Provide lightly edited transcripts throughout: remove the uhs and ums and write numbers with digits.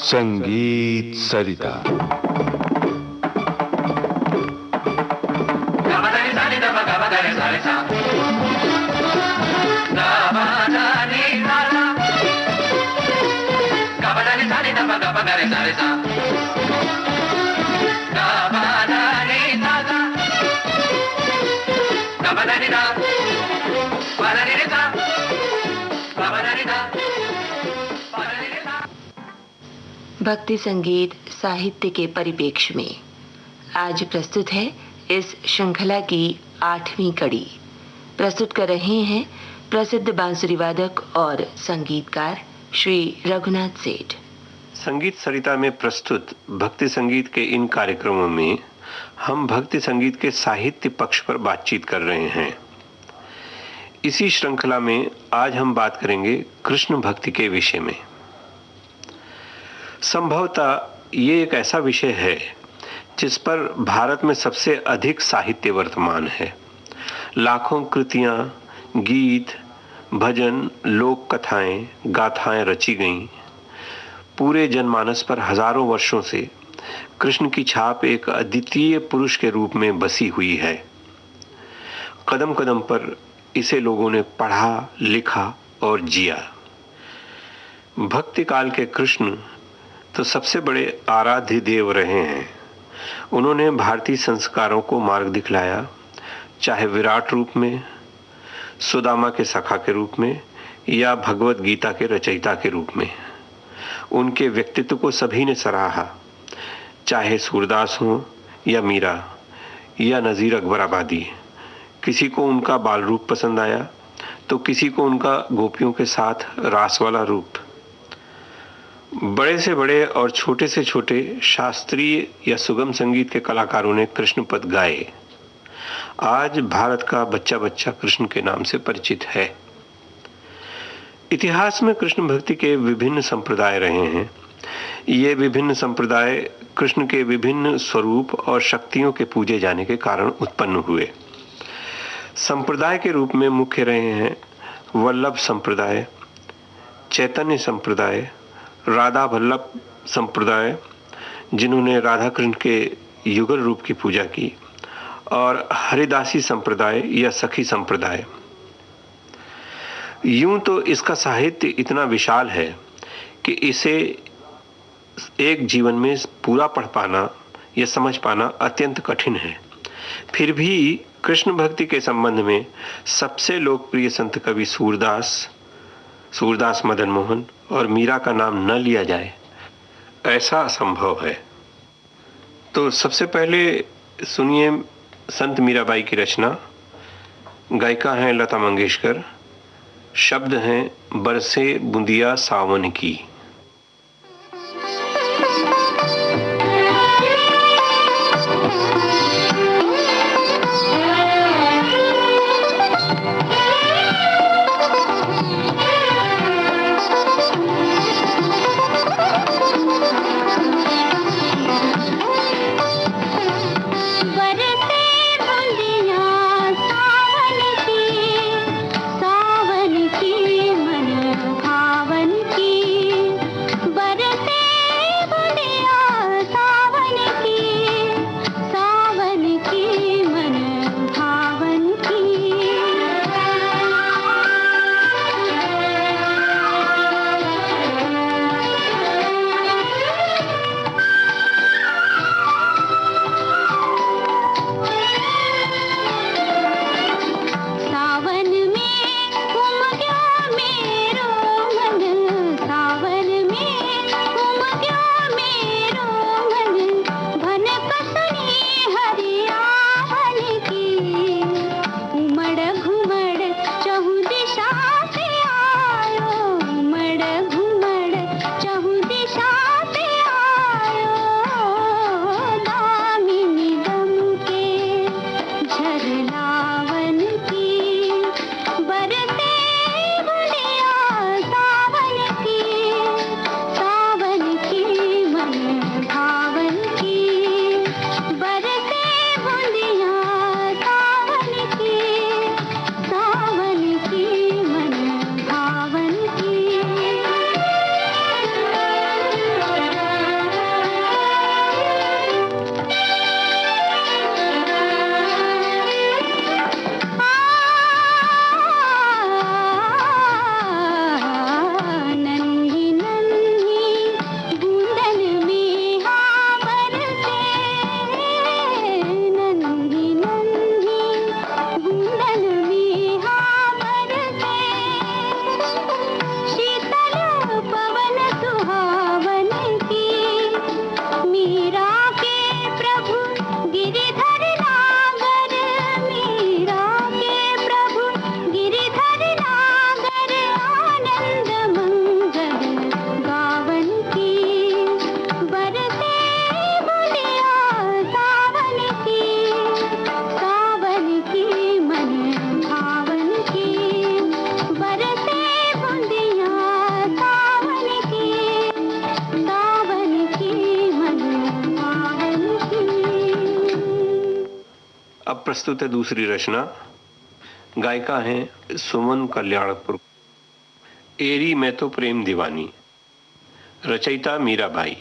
संगीत सरिता। भक्ति संगीत साहित्य के परिप्रेक्ष्य में आज प्रस्तुत है इस श्रृंखला की 8वीं कड़ी। प्रस्तुत कर रहे हैं प्रसिद्ध बांसुरी वादक और संगीतकार श्री रघुनाथ सेठ। संगीत सरिता में प्रस्तुत भक्ति संगीत के इन कार्यक्रमों में हम भक्ति संगीत के साहित्य पक्ष पर बातचीत कर रहे हैं। इसी श्रृंखला में आज हम बात करेंगे कृष्ण भक्ति के विषय में। संभवतः ये एक ऐसा विषय है जिस पर भारत में सबसे अधिक साहित्य वर्तमान है। लाखों कृतियां, गीत, भजन, लोक कथाएं, गाथाएं रची गईं। पूरे जनमानस पर हजारों वर्षों से कृष्ण की छाप एक अद्वितीय पुरुष के रूप में बसी हुई है। कदम कदम पर इसे लोगों ने पढ़ा, लिखा और जिया। भक्ति काल के कृष्ण तो सबसे बड़े आराध्य देव रहे हैं। उन्होंने भारतीय संस्कारों को मार्ग दिखलाया, चाहे विराट रूप में, सुदामा के सखा के रूप में या भगवत गीता के रचयिता के रूप में। उनके व्यक्तित्व को सभी ने सराहा, चाहे सूरदास हो या मीरा या नज़ीर अकबराबादी। किसी को उनका बाल रूप पसंद आया तो किसी को उनका गोपियों के साथ रास वाला रूप। बड़े से बड़े और छोटे से छोटे शास्त्रीय या सुगम संगीत के कलाकारों ने कृष्ण पद गाए। आज भारत का बच्चा बच्चा कृष्ण के नाम से परिचित है। इतिहास में कृष्ण भक्ति के विभिन्न संप्रदाय रहे हैं। ये विभिन्न संप्रदाय कृष्ण के विभिन्न स्वरूप और शक्तियों के पूजे जाने के कारण उत्पन्न हुए। संप्रदाय के रूप में मुख्य रहे हैं वल्लभ संप्रदाय, चैतन्य संप्रदाय, राधा वल्लभ संप्रदाय जिन्होंने राधा कृष्ण के युगल रूप की पूजा की, और हरिदासी संप्रदाय या सखी संप्रदाय। यूं तो इसका साहित्य इतना विशाल है कि इसे एक जीवन में पूरा पढ़ पाना या समझ पाना अत्यंत कठिन है। फिर भी कृष्ण भक्ति के संबंध में सबसे लोकप्रिय संत कवि सूरदास मदन मोहन और मीरा का नाम न लिया जाए ऐसा असंभव है। तो सबसे पहले सुनिए संत मीराबाई की रचना। गायिका हैं लता मंगेशकर, शब्द हैं बरसे बूंदिया सावन की। सावन की मन भावन की प्रस्तुत है दूसरी रचना। गायिका हैं सुमन कल्याणपुर। एरी मैं तो प्रेम दीवानी। रचयिता मीराबाई।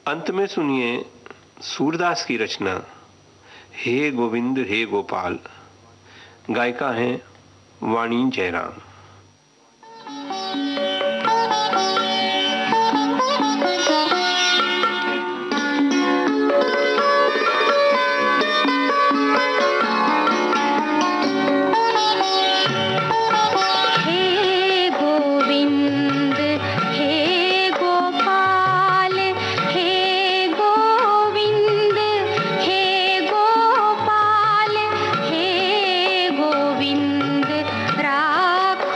अंत में सुनिए सूरदास की रचना हे गोविंद हे गोपाल। गायिका हैं वाणी जयराम। राख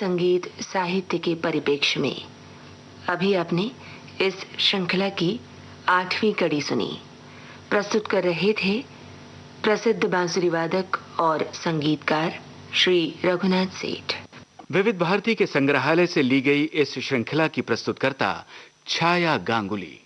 संगीत साहित्य के परिप्रेक्ष्य में। अभी आपने इस श्रृंखला की 8वीं कड़ी सुनी। प्रस्तुत कर रहे थे प्रसिद्ध बांसुरी वादक और संगीतकार श्री रघुनाथ सेठ। विविध भारती के संग्रहालय से ली गई इस श्रृंखला की प्रस्तुतकर्ता छाया गांगुली।